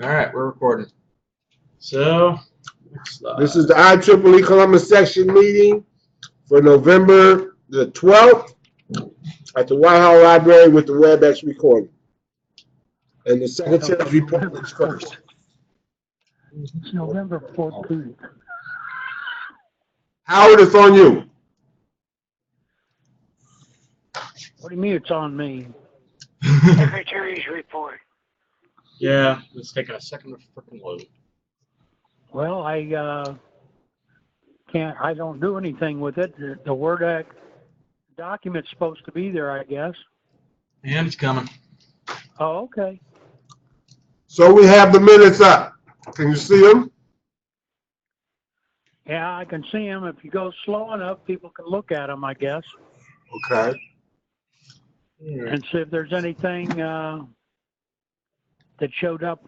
All right, we're recording. So, This is the IEEE Columbus section meeting for November the 12th at the Whitehall Library with the WebEx recording. And the secretary's report is first. It's November 14th. Howard, it's on you. What do you mean it's on me? Secretary's report. yeah, it's taking a second to freaking load. Well, I don't do anything with it. The Word document's supposed to be there, I guess. And it's coming. Oh, okay. So we have the minutes up. Can you see them? Yeah, I can see them. If you go slow enough, people can look at them, I guess, Okay. and see if there's anything that showed up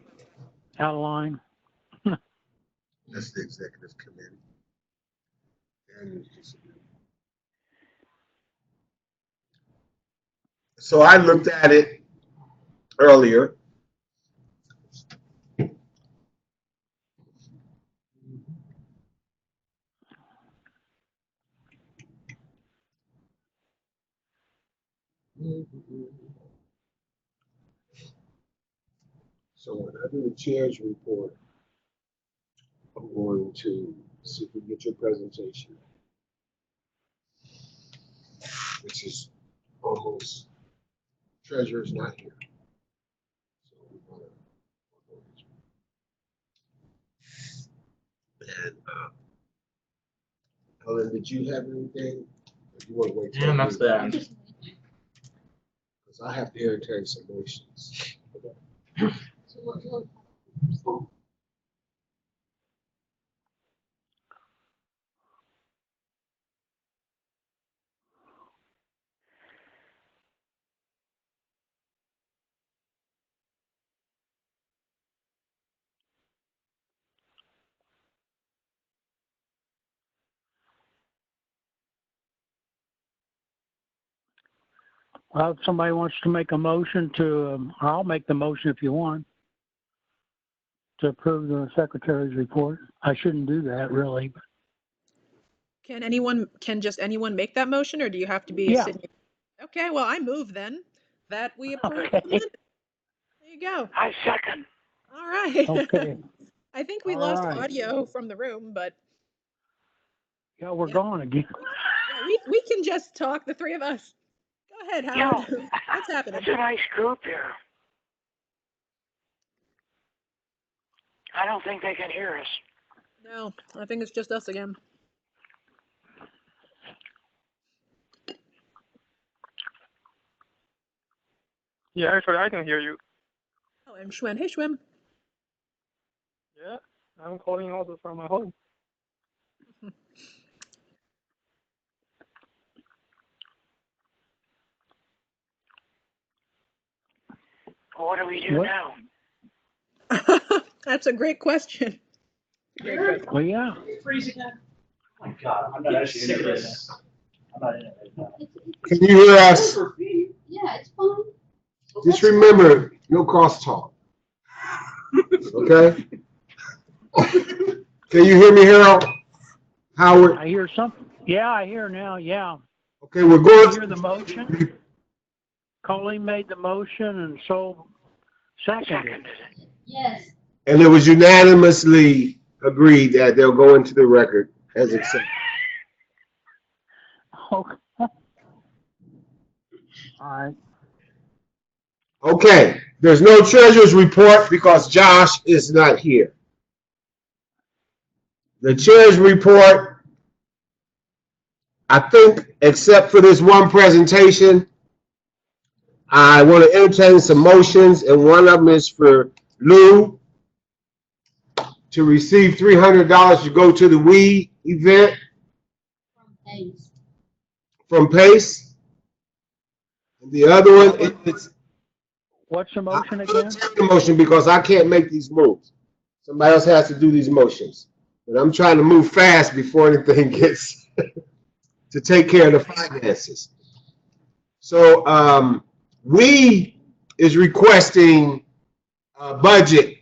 out of line. That's the executive committee. And so I looked at it earlier. So when I do the chair's report, I'm going to see if we can get your presentation, which is almost, treasurer's not here. So we're gonna, and Helen, did you have anything? Or you want to wait till And that's that. because I have to entertain some motions. Well, if somebody wants to make a motion to, I'll make the motion if you want, to approve the secretary's report. I shouldn't do that, really. Can just anyone make that motion, or do you have to be a Yeah. city? Okay, well, I move then that we approve the Okay. minutes. There you go. I second. All right. Okay. I think we All lost right. audio from the room, but Yeah, we're Yeah. gone again. yeah, we can just talk, the three of us. Go ahead, Howard. What's happening? It's a nice group here. I don't think they can hear us. No, I think it's just us again. Yeah, actually, I can hear you. Oh, and Schwinn. Hey, Schwinn. Yeah, I'm calling also from my home. Well, what do we do What? now? That's a great question. Great question. Well, yeah. Freezing again? Oh my God, I'm not actually in it right now. I'm not in it right now. Can you hear us? Yeah, it's fine. Just remember, no crosstalk. Okay? Can you hear me, Harold? Howard? I hear something. Yeah, I hear now. Yeah. Okay, we're I going hear the motion. Colleen made the motion and so seconded. Seconded it. Yes. and it was unanimously agreed that they'll go into the record as accepted. Okay. All right. Okay, there's no treasurer's report because Josh is not here. The chair's report, I think, except for this one presentation, I want to entertain some motions, and one of them is for Lou to receive $300 to go to the WE event from Pace. And the other one is What's the motion I'm gonna again? take the motion because I can't make these moves. Somebody else has to do these motions. But I'm trying to move fast before anything gets to take care of the finances. So we is requesting a budget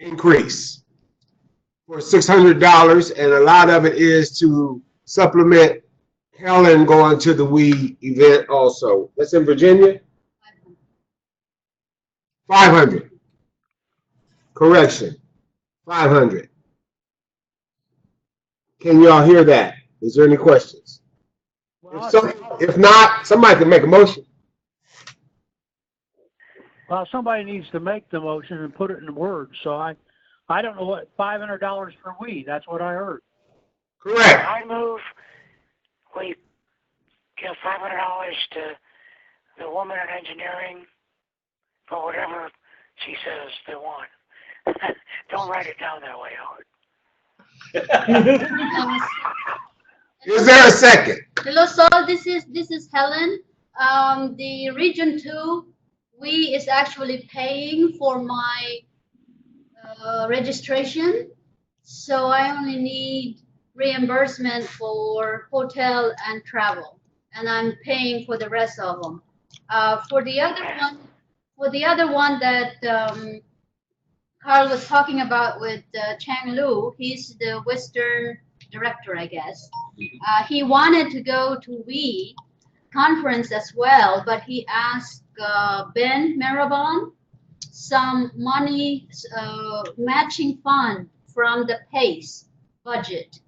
increase for $600, and a lot of it is to supplement Helen going to the WE event also. That's in Virginia? 500. Correction. 500. Can y'all hear that? Is there any questions? If not, somebody can make a motion. Well, somebody needs to make the motion and put it in words. So I don't know what $500 for we. That's what I heard. Correct. I move we give $500 to the woman in engineering for whatever she says they want. Don't write it down that way, Howard. Is there a second? Hello, so this is Helen. The Region 2, we is actually paying for my registration, so I only need reimbursement for hotel and travel, and I'm paying for the rest of them. For the other one that Carl was talking about with Chang Lu, he's the Western director, I guess. He wanted to go to WE conference as well, but he asked Ben Marabon some money, matching fund from the PACE budget.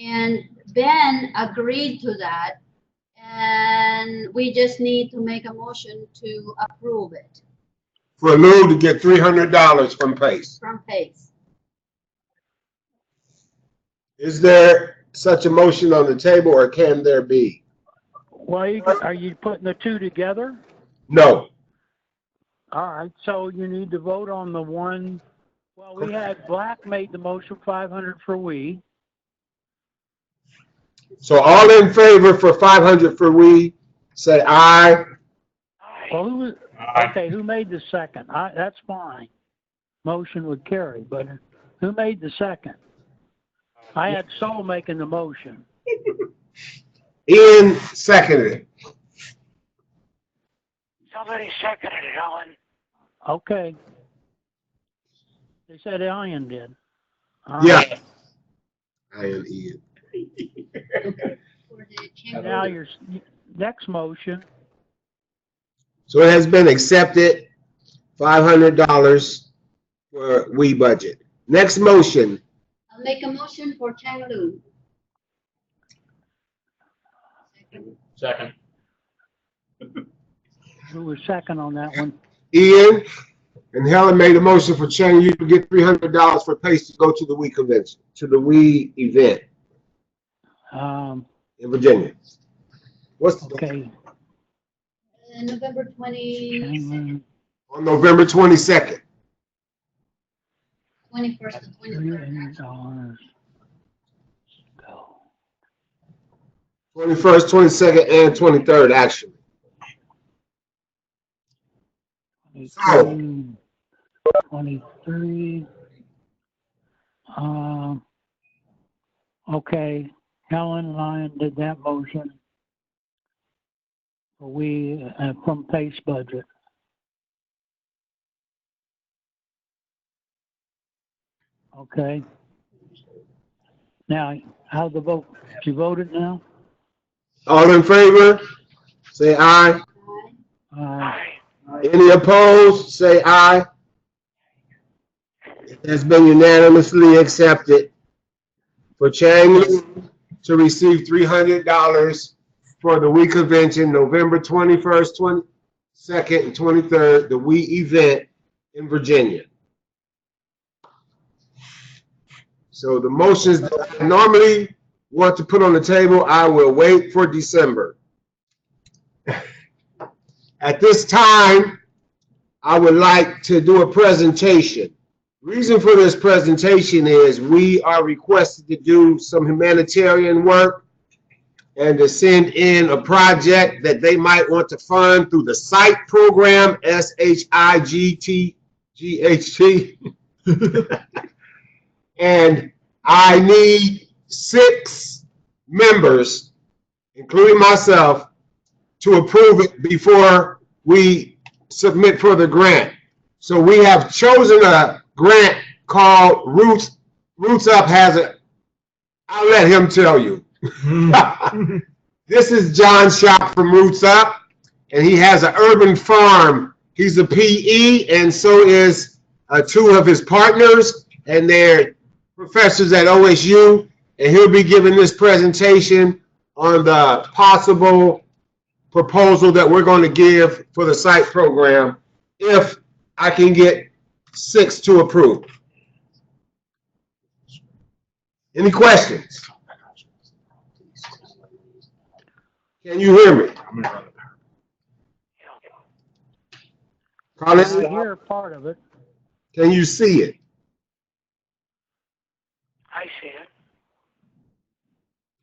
And Ben agreed to that, and we just need to make a motion to approve it. For Lou to get $300 from PACE. From PACE. Is there such a motion on the table, or can there be? Well, are you putting the two together? No. All right, so you need to vote on the one. Well, we had Black made the motion 500 for we. So all in favor for 500 for we, say aye. Well, who was, okay, who made the second? That's fine. Motion would carry, but who made the second? I had Sol making the motion. Ian seconded it. Somebody seconded it, Helen. Okay. They said Ian did. All Yeah. right. I am Ian. Now your next motion. So it has been accepted, $500 for we budget. Next motion. I'll make a motion for Chang Lu. Second. Who was second on that one? Ian and Helen made a motion for Chang Yu to get $300 for PACE to go to the WE convention, to the WE event in Virginia. What's Okay. November 20. on November 22nd? 21st and 23rd. $300. Go. 21st, 22nd, and 23rd, actually. 22, 23. Okay, Helen and I did that motion. We from PACE budget. Okay. Now, how's the vote? She voted now? All in favor, say aye. Any opposed, say aye. It has been unanimously accepted for Chang to receive $300 for the WE convention, November 21st, 22nd, and 23rd, the WE event in Virginia. So the motions that I normally want to put on the table, I will wait for December. At this time, I would like to do a presentation. Reason for this presentation is we are requested to do some humanitarian work and to send in a project that they might want to fund through the SIGHT program, SHIGTGHT. And I need 6 members, including myself, to approve it before we submit for the grant. So we have chosen a grant called Roots. Roots Up has a, I'll let him tell you. This is John's shop from Roots Up, and he has an urban farm. He's a PE, and so is two of his partners, and they're professors at OSU, and he'll be giving this presentation on the possible proposal that we're going to give for the site program if I can get 6 to approve. Any questions? Can you hear me? I Colin, hear part of it. can you see it? I see it.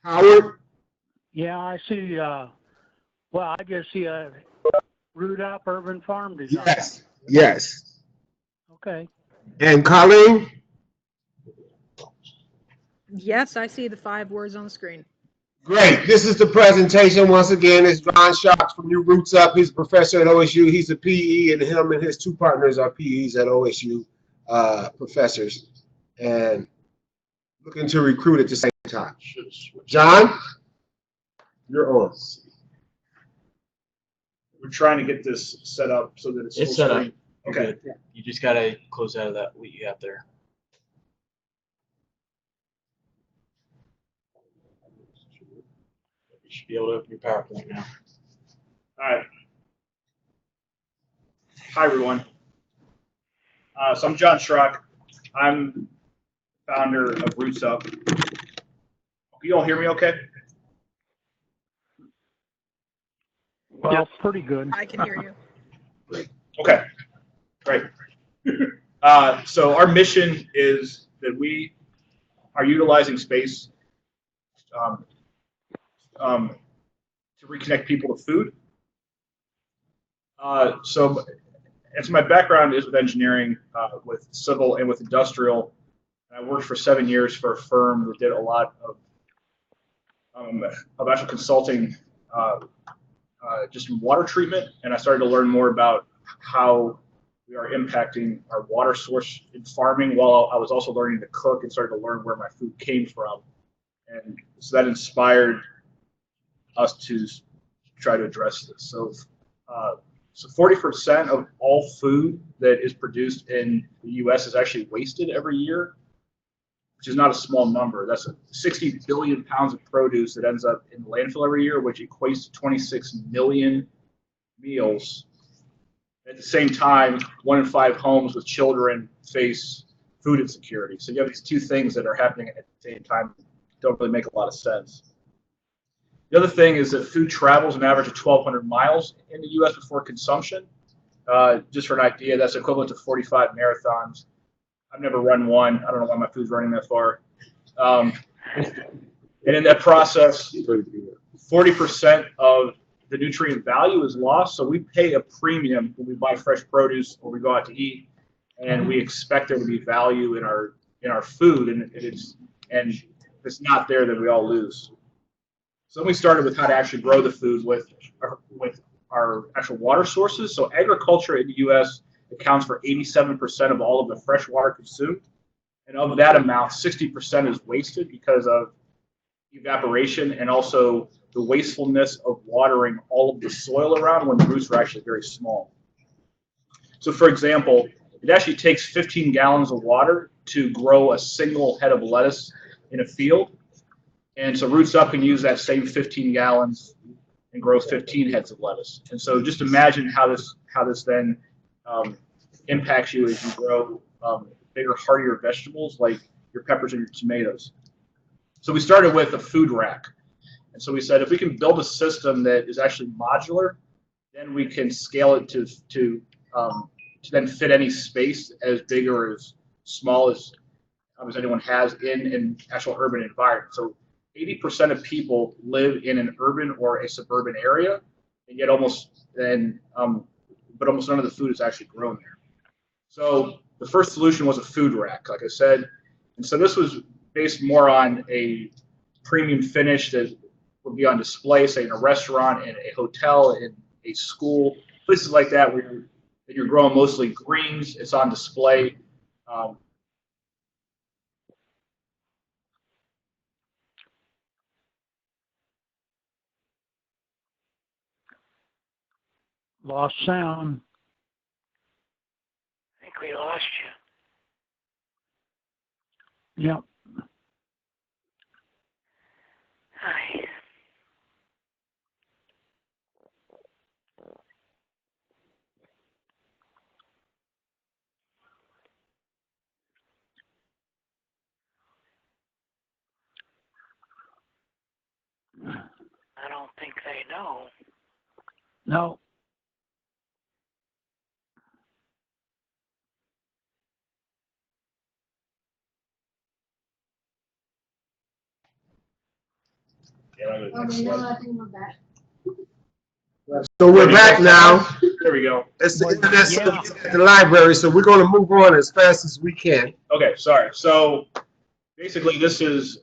Howard? Yeah, I see, well, I just see a Root Up Urban Farm Design. Yes. Yes. Okay. And Colleen? Yes, I see the 5 words on the screen. Great. This is the presentation. Once again, it's John Sharps from New Roots Up. He's a professor at OSU. He's a PE, and him and his 2 partners are PEs at OSU professors, and looking to recruit at the same time. John, you're on. We're trying to get this set up so that it's It's full set up. screen. Okay. Good. You just gotta close out of that what you have there. You should be able to open your PowerPoint now. All right. Hi, everyone. So I'm John Schrock. I'm founder of Roots Up. You all hear me okay? Well, pretty good. I can hear you. Okay, great. So our mission is that we are utilizing space to reconnect people to food. So my background is with engineering, with civil and with industrial. I worked for 7 years for a firm that did a lot of actual consulting just in water treatment, and I started to learn more about how we are impacting our water source in farming, while I was also learning to cook and started to learn where my food came from. And so that inspired us to try to address this. So 40% of all food that is produced in the US is actually wasted every year, which is not a small number. That's 60 billion pounds of produce that ends up in the landfill every year, which equates to 26 million meals. At the same time, 1 in 5 homes with children face food insecurity. So you have these 2 things that are happening at the same time. Don't really make a lot of sense. The other thing is that food travels an average of 1,200 miles in the U.S. before consumption. Just for an idea, that's equivalent to 45 marathons. I've never run one. I don't know why my food's running that far. And in that process, 40% of the nutrient value is lost. So we pay a premium when we buy fresh produce or we go out to eat, and we expect there to be value in our food, and if it's not there, then we all lose. So then we started with how to actually grow the food with our actual water sources. So agriculture in the U.S. accounts for 87% of all of the fresh water consumed. And of that amount, 60% is wasted because of evaporation and also the wastefulness of watering all of the soil around when the roots are actually very small. So for example, it actually takes 15 gallons of water to grow a single head of lettuce in a field. And so Roots Up can use that same 15 gallons and grow 15 heads of lettuce. And so just imagine how this then impacts you as you grow bigger, heartier vegetables like your peppers and your tomatoes. So we started with a food rack. And so we said, if we can build a system that is actually modular, then we can scale it to then fit any space as big or as small as anyone has in an actual urban environment. So 80% of people live in an urban or a suburban area, and yet almost none of the food is actually grown there. So the first solution was a food rack, like I said. And so this was based more on a premium finish that would be on display, say in a restaurant, in a hotel, in a school, places like that where you're growing mostly greens. It's on display. Lost sound. I think we lost you. Yep. Hi. I don't think they know. No. So we're back now. There we go. It's the Well, internet yeah. at the library, so we're going to move on as fast as we can. Okay, sorry. So basically, this is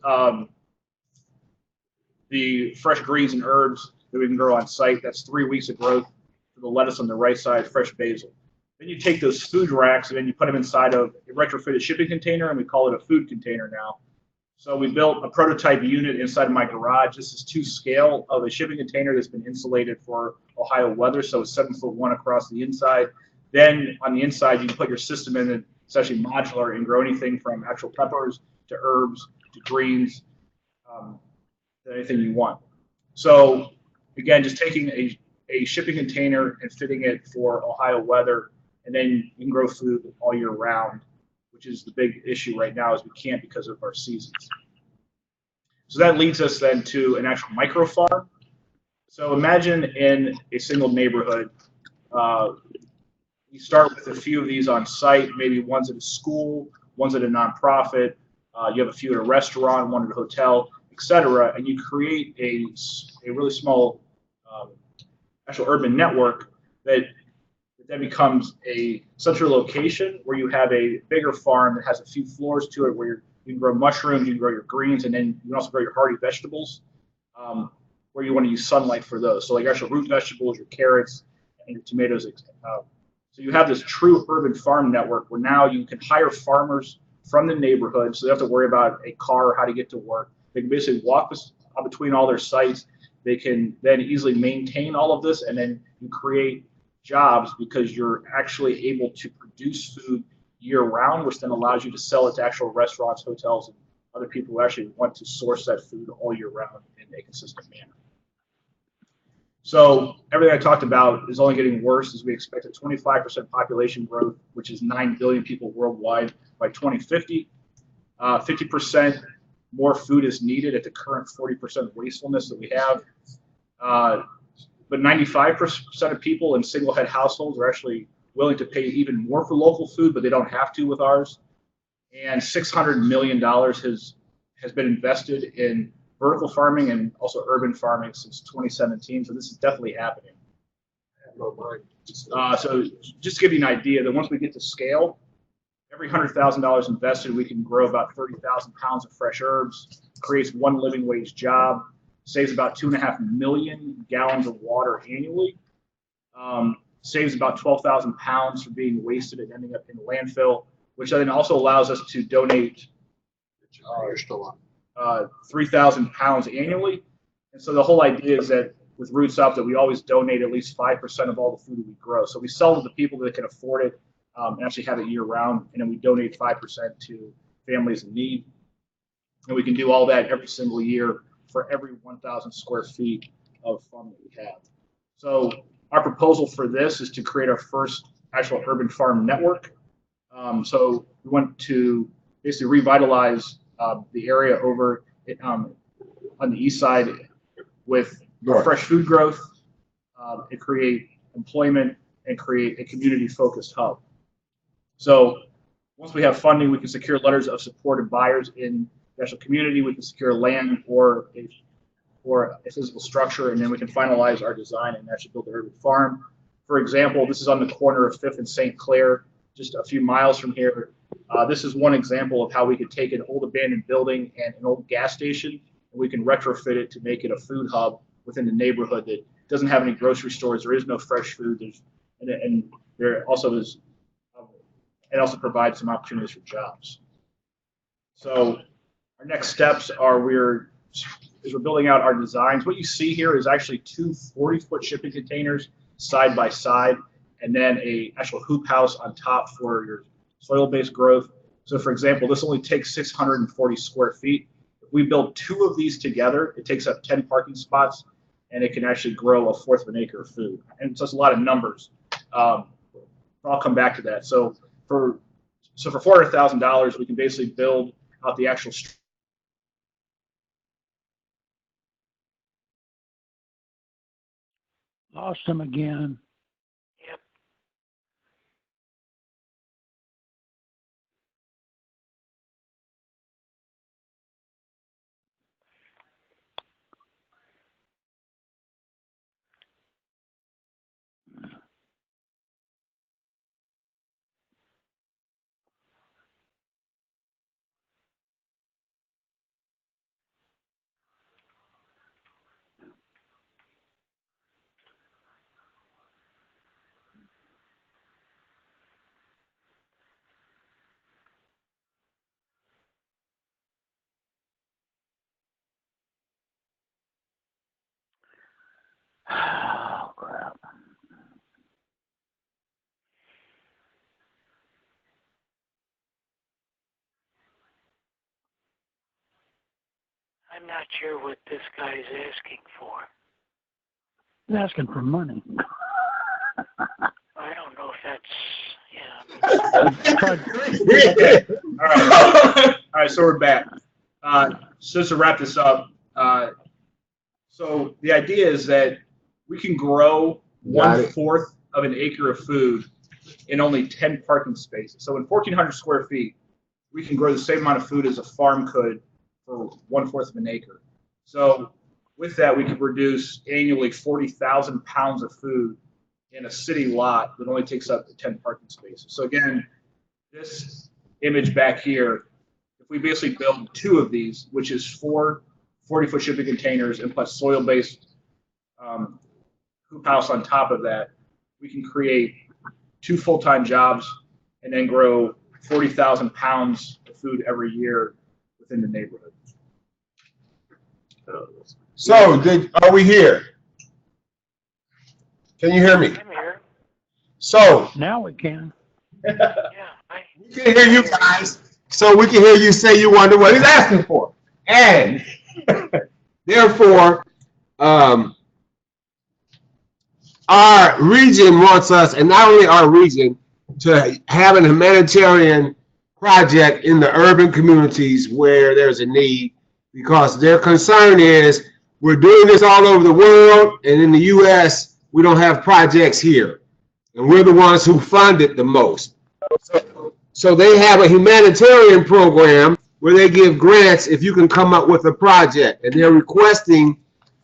the fresh greens and herbs that we can grow on site. That's 3 weeks of growth for the lettuce on the right side, fresh basil. Then you take those food racks and then you put them inside of a retrofitted shipping container, and we call it a food container now. So we built a prototype unit inside of my garage. This is to scale of a shipping container that's been insulated for Ohio weather, so it's 7'1" across the inside. Then on the inside, you can put your system in it. It's actually modular and grow anything from actual peppers to herbs to greens, anything you want. So again, just taking a shipping container and fitting it for Ohio weather, and then you can grow food all year round, which is the big issue right now, is we can't because of our seasons. So that leads us then to an actual micro farm. So imagine in a single neighborhood, you start with a few of these on site, maybe one's at a school, one's at a nonprofit, you have a few at a restaurant, one at a hotel, etc., and you create a really small actual urban network that then becomes a central location where you have a bigger farm that has a few floors to it, where you can grow mushrooms, you can grow your greens, and then you can also grow your hardy vegetables, where you want to use sunlight for those. So like your actual root vegetables, your carrots, and your tomatoes. So you have this true urban farm network where now you can hire farmers from the neighborhood, so they don't have to worry about a car or how to get to work. They can basically walk between all their sites. They can then easily maintain all of this, and then you create jobs because you're actually able to produce food year round, which then allows you to sell it to actual restaurants, hotels, and other people who actually want to source that food all year round in a consistent manner. So everything I talked about is only getting worse as we expect a 25% population growth, which is 9 billion people worldwide by 2050. 50% more food is needed at the current 40% wastefulness that we have. But 95% of people in single head households are actually willing to pay even more for local food, but they don't have to with ours. And $600 million has been invested in vertical farming and also urban farming since 2017. So this is definitely happening. So just to give you an idea, that once we get to scale, every $100,000 invested, we can grow about 30,000 pounds of fresh herbs, creates one living wage job, saves about 2.5 million gallons of water annually, saves about 12,000 pounds from being wasted and ending up in the landfill, which then also allows us to donate 3,000 pounds annually. And so the whole idea is that with Roots Up, that we always donate at least 5% of all the food that we grow. So we sell to the people that can afford it and actually have it year round, and then we donate 5% to families in need. And we can do all that every single year for every 1,000 square feet of farm that we have. So our proposal for this is to create our first actual urban farm network. So we want to basically revitalize the area over on the east side with fresh food growth, and create employment and create a community-focused hub. So once we have funding, we can secure letters of support of buyers in the actual community. We can secure land or a physical structure, and then we can finalize our design and actually build the urban farm. For example, this is on the corner of 5th and St. Clair, just a few miles from here. This is one example of how we could take an old abandoned building and an old gas station, and we can retrofit it to make it a food hub within the neighborhood that doesn't have any grocery stores. There is no fresh food. And there also is, it also provides some opportunities for jobs. So our next steps are we're building out our designs. What you see here is actually two 40-foot shipping containers side by side, and then a actual hoop house on top for your soil-based growth. So for example, this only takes 640 square feet. If we build 2 of these together, it takes up 10 parking spots, and it can actually grow 1/4 of an acre of food. And so it's a lot of numbers. I'll come back to that. So for $400,000, we can basically build out the actual Lost him again. Yep. Oh, crap. I'm not sure what this guy is asking for. He's asking for money. I don't know if that's, All right. All right, so we're back. So just to wrap this up, so the idea is that we can grow 1/4 of an acre of food in only 10 parking spaces. So in 1,400 square feet, we can grow the same amount of food as a farm could for 1/4 of an acre. So with that, we could produce annually 40,000 pounds of food in a city lot that only takes up to 10 parking spaces. So again, this image back here, if we basically build 2 of these, which is 4 40-foot shipping containers and plus soil-based hoop house on top of that, we can create 2 full-time jobs and then grow 40,000 pounds of food every year within the neighborhood. So, are we here? Can you hear me? I'm here. So, Now we can. Yeah, we can hear you guys. So we can hear you say you wonder what he's asking for. And therefore, our region wants us, and not only our region, to have a humanitarian project in the urban communities where there's a need, because their concern is we're doing this all over the world, and in the U.S., we don't have projects here. And we're the ones who fund it the most. So they have a humanitarian program where they give grants if you can come up with a project. And they're requesting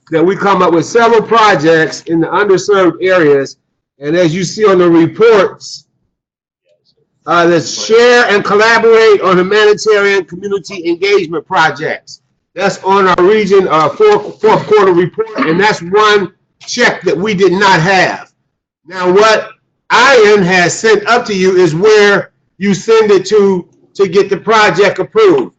that we come up with several projects in the underserved areas. And as you see on the reports, let's share and collaborate on humanitarian community engagement projects. That's on our region fourth quarter report, and that's one check that we did not have. Now, what Ian has sent up to you is where you send it to get the project approved.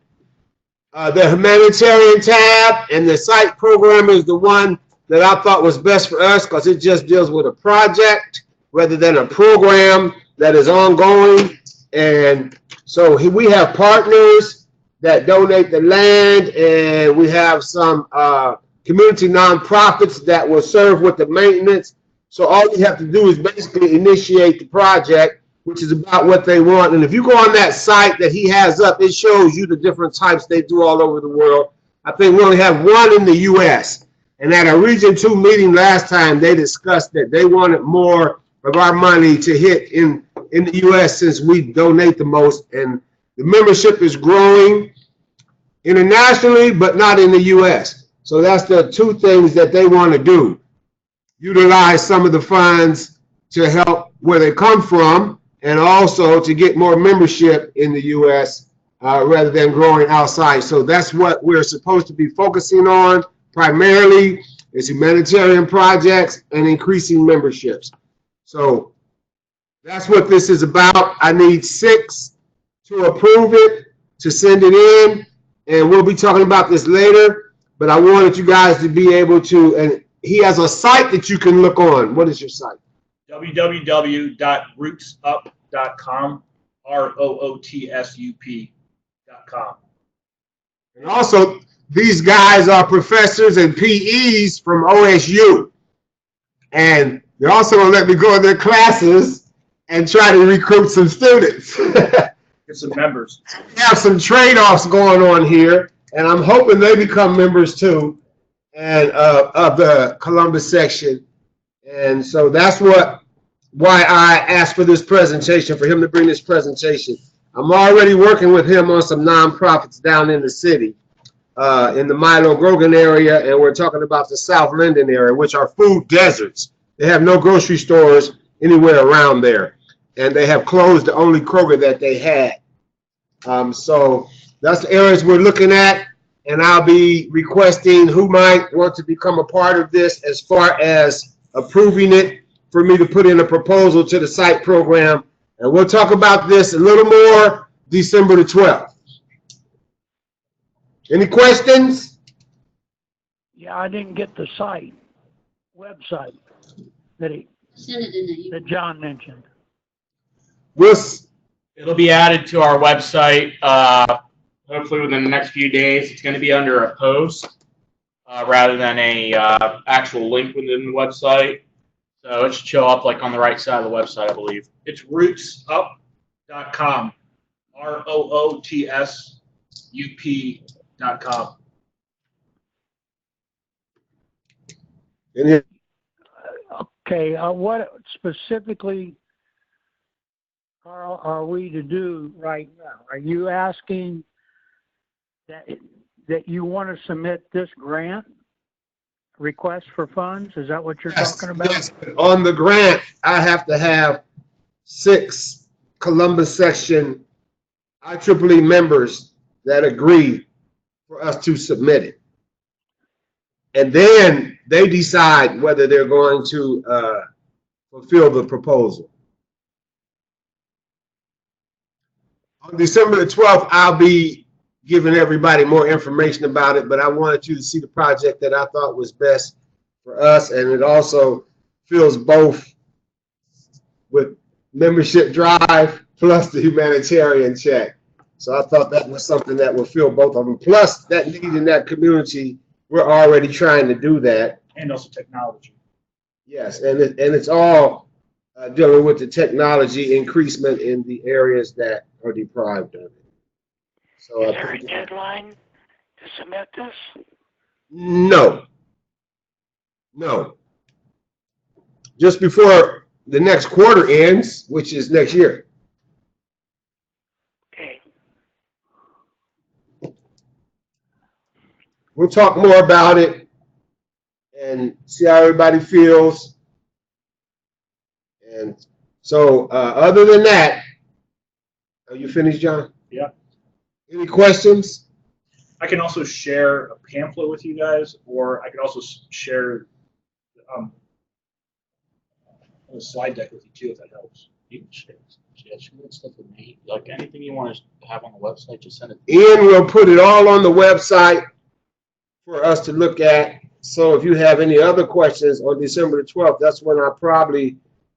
The humanitarian tab and the site program is the one that I thought was best for us because it just deals with a project rather than a program that is ongoing. And so we have partners that donate the land, and we have some community nonprofits that will serve with the maintenance. So all you have to do is basically initiate the project, which is about what they want. And if you go on that site that he has up, it shows you the different types they do all over the world. I think we only have one in the U.S. And at a Region 2 meeting last time, they discussed that they wanted more of our money to hit in the U.S. since we donate the most. And the membership is growing internationally, but not in the U.S. So that's the 2 things that they want to do. Utilize some of the funds to help where they come from, and also to get more membership in the U.S. Rather than growing outside. So that's what we're supposed to be focusing on primarily, is humanitarian projects and increasing memberships. So that's what this is about. I need 6 to approve it, to send it in, and we'll be talking about this later, but I wanted you guys to be able to, and he has a site that you can look on. What is your site? www.rootsup.com, ROOTSUP.com. And also, these guys are professors and PEs from OSU. And they're also going to let me go in their classes and try to recruit some students. Get some members. We have some trade-offs going on here, and I'm hoping they become members too, and of the Columbus section. And so that's why I asked for this presentation, for him to bring this presentation. I'm already working with him on some nonprofits down in the city, in the Milo Grogan area, and we're talking about the South Linden area, which are food deserts. They have no grocery stores anywhere around there, and they have closed the only Kroger that they had. So that's the areas we're looking at, and I'll be requesting who might want to become a part of this as far as approving it for me to put in a proposal to the site program. And we'll talk about this a little more December the 12th. Any questions? Yeah, I didn't get the site, website that John mentioned. It'll be added to our website hopefully within the next few days. It's going to be under a post rather than a actual link within the website. So it should show up like on the right side of the website, I believe. It's rootsup.com, ROOTSUP.com. Okay, what specifically, Carl, are we to do right now? Are you asking that you want to submit this grant request for funds? Is that what you're talking about? Yes. On the grant, I have to have 6 Columbus section IEEE members that agree for us to submit it. And then they decide whether they're going to fulfill the proposal. On December the 12th, I'll be giving everybody more information about it, but I wanted you to see the project that I thought was best for us, and it also fills both with membership drive plus the humanitarian check. So I thought that was something that would fill both of them. Plus that need in that community, we're already trying to do that. And also technology. Yes, and it's all dealing with the technology increasement in the areas that are deprived of it. So is there a deadline to submit this? No. No. Just before the next quarter ends, which is next year. Okay. We'll talk more about it and see how everybody feels. And so other than that, are you finished, John? Yeah. Any questions? I can also share a pamphlet with you guys, or I can also share a slide deck with you too, if that helps. You can share that stuff with me. Like anything you want to have on the website, just send it. Ian will put it all on the website for us to look at. So if you have any other questions on December the 12th, that's when I probably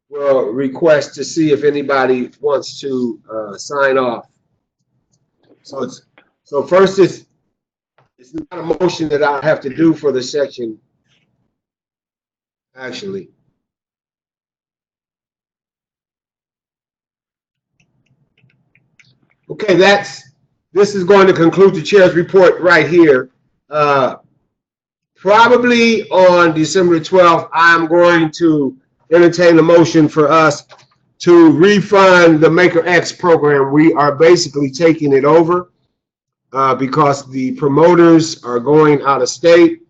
will request to see if anybody wants to sign off. So first, it's not a motion that I have to do for the section, actually. Okay, this is going to conclude the chair's report right here. Probably on December 12th, I'm going to entertain a motion for us to refund the Maker X program. We are basically taking it over because the promoters are going out of state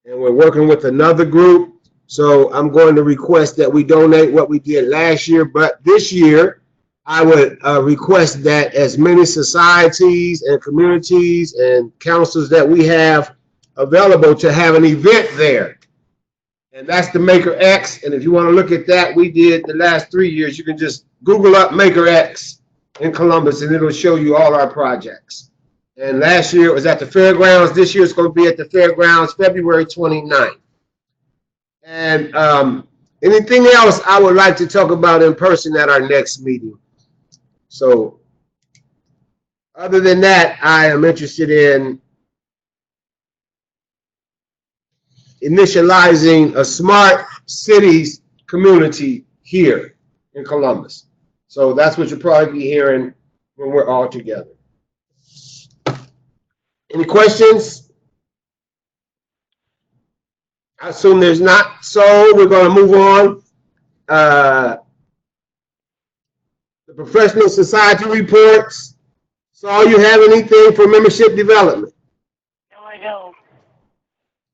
and we're working with another group. So I'm going to request that we donate what we did last year, but this year I would request that as many societies and communities and councils that we have available to have an event there. And that's the Maker X. And if you want to look at that, we did the last 3 years. You can just Google up Maker X in Columbus and it'll show you all our projects. And last year it was at the fairgrounds. This year it's going to be at the fairgrounds February 29th. And Anything else I would like to talk about in person at our next meeting? So, other than that, I am interested in initializing a smart cities community here in Columbus. So that's what you'll probably be hearing when we're all together. Any questions? I assume there's not. So we're going to move on. The professional society reports. So you have anything for membership development? No, I don't.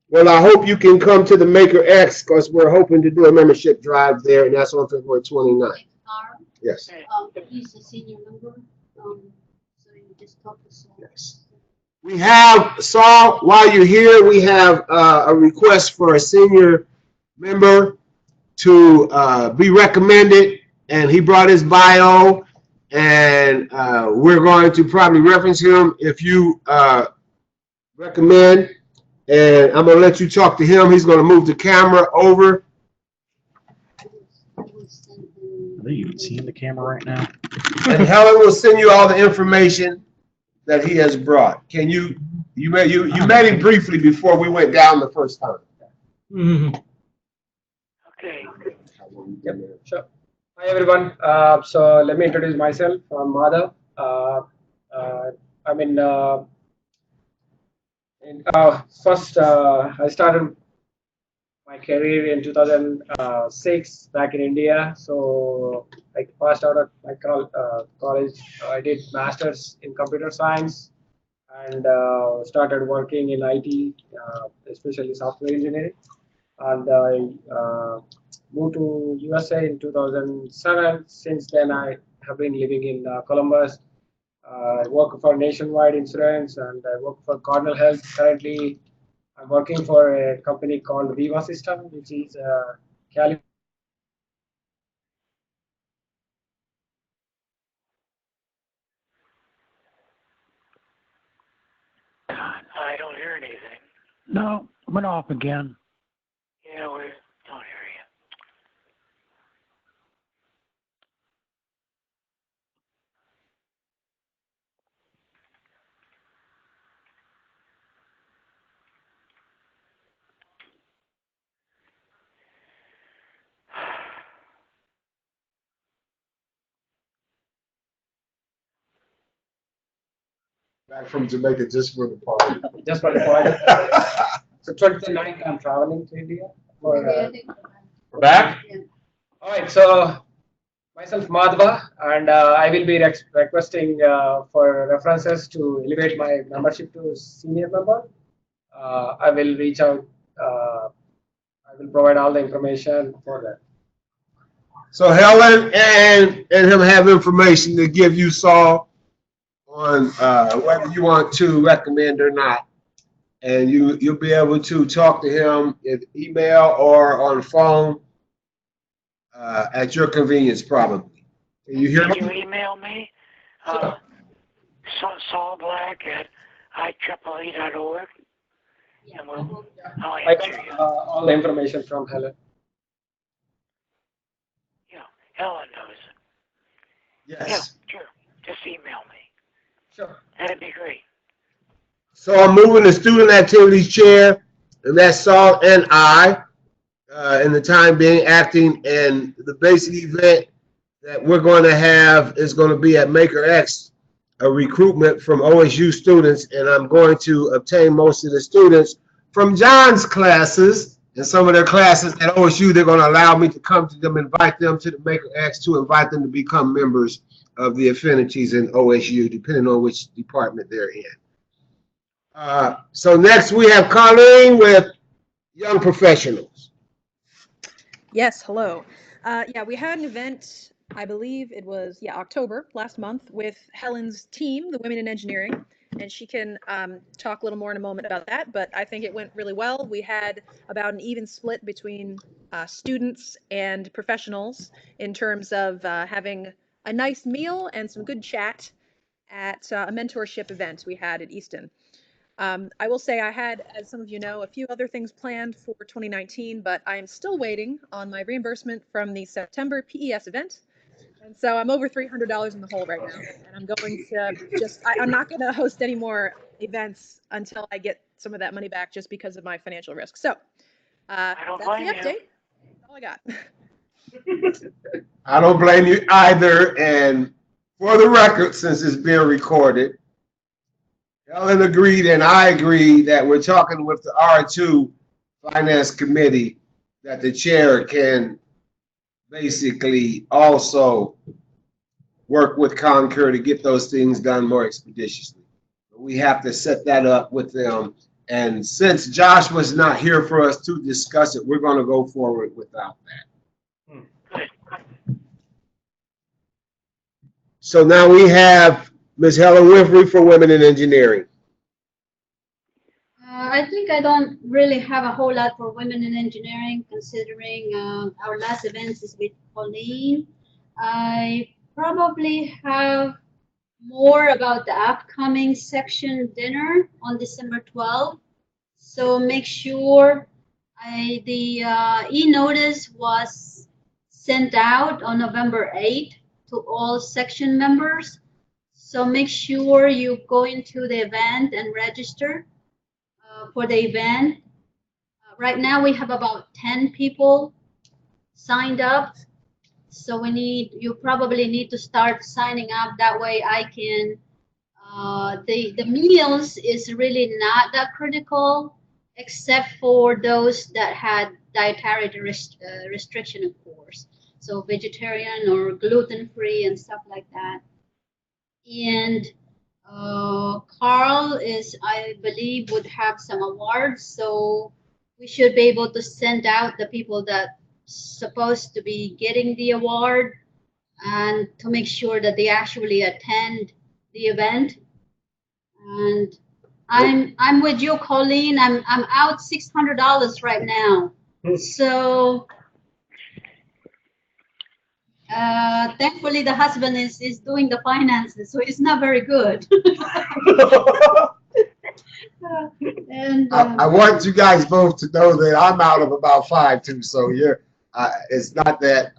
Well, I hope you can come to the Maker X because we're hoping to do a membership drive there, and that's on February 29th. Yes. He's a senior member, so you just talk to Saul. Yes. We have, Saul, while you're here, we have a request for a senior member to be recommended, and he brought his bio, and we're going to probably reference him if you recommend, and I'm going to let you talk to him. He's going to move the camera over. Are they even seeing the camera right now? And Helen will send you all the information that he has brought. Can you met him briefly before we went down the first time. Okay. Yep, sure. Hi everyone. So let me introduce myself. I'm Madhav. I'm first. I started my career in 2006 back in India. So I passed out of my college. I did masters in computer science and started working in IT, especially software engineering. And I moved to USA in 2007. Since then, I have been living in Columbus. I work for Nationwide Insurance and I work for Cardinal Health. Currently, I'm working for a company called Viva System, which is California. I don't hear anything. No, went off again. Yeah, we don't hear you. Back from Jamaica just for the party. Just for the party. So 29th, I'm traveling to India. We're back? All right, so myself Madhva, and I will be requesting for references to elevate my membership to senior member. I will reach out. I will provide all the information for that. So Helen and him have information to give you, Saul, on whether you want to recommend or not. And you'll be able to talk to him in email or on phone at your convenience, probably. Can you hear Did you me? email me? Saul Black at IEEE.org. Yeah. And I'll I answer got you. all the information from Helen. Yeah, Helen knows it. Yes. Yeah, sure. Just email me. Sure. That'd be great. So I'm moving the student activities chair, and that's Saul and I, in the time being acting, and the basic event that we're going to have is going to be at Maker X, a recruitment from OSU students, and I'm going to obtain most of the students from John's classes, and some of their classes at OSU, they're going to allow me to come to them, invite them to the Maker X, to invite them to become members of the affinities in OSU, depending on which department they're in. So next we have Colleen with Young Professionals. Yes, hello. Yeah, we had an event, I believe it was, October last month with Helen's team, the Women in Engineering, and she can talk a little more in a moment about that, but I think it went really well. We had about an even split between students and professionals in terms of having a nice meal and some good chat at a mentorship event we had at Easton. I will say I had, as some of you know, a few other things planned for 2019, but I am still waiting on my reimbursement from the September PES event. And so I'm over $300 in the hole right now. And I'm going to I'm not going to host any more events until I get some of that money back just because of my financial risk. So I don't that's the blame you. update. That's all I got. I don't blame you either. And for the record, since it's being recorded, Helen agreed and I agree that we're talking with the R2 Finance Committee that the chair can basically also work with Concur to get those things done more expeditiously. We have to set that up with them. And since Josh was not here for us to discuss it, we're going to go forward without that. So now we have Ms. Helen Winfrey for Women in Engineering. I think I don't really have a whole lot for women in engineering, considering our last events is with Pauline. I probably have more about the upcoming section dinner on December 12th. So make sure the e-notice was sent out on November 8th to all section members. So make sure you go into the event and register for the event. Right now we have about 10 people signed up. So you probably need to start signing up. That way I can, the meals is really not that critical, except for those that had dietary restriction, of course. So vegetarian or gluten-free and stuff like that. And Carl I believe, would have some awards, so we should be able to send out the people that supposed to be getting the award and to make sure that they actually attend the event. And I'm with you, Colleen. I'm out $600 right now. So thankfully the husband is doing the finances, so it's not very good. And I want you guys both to know that I'm out of about 5 too. So it's not that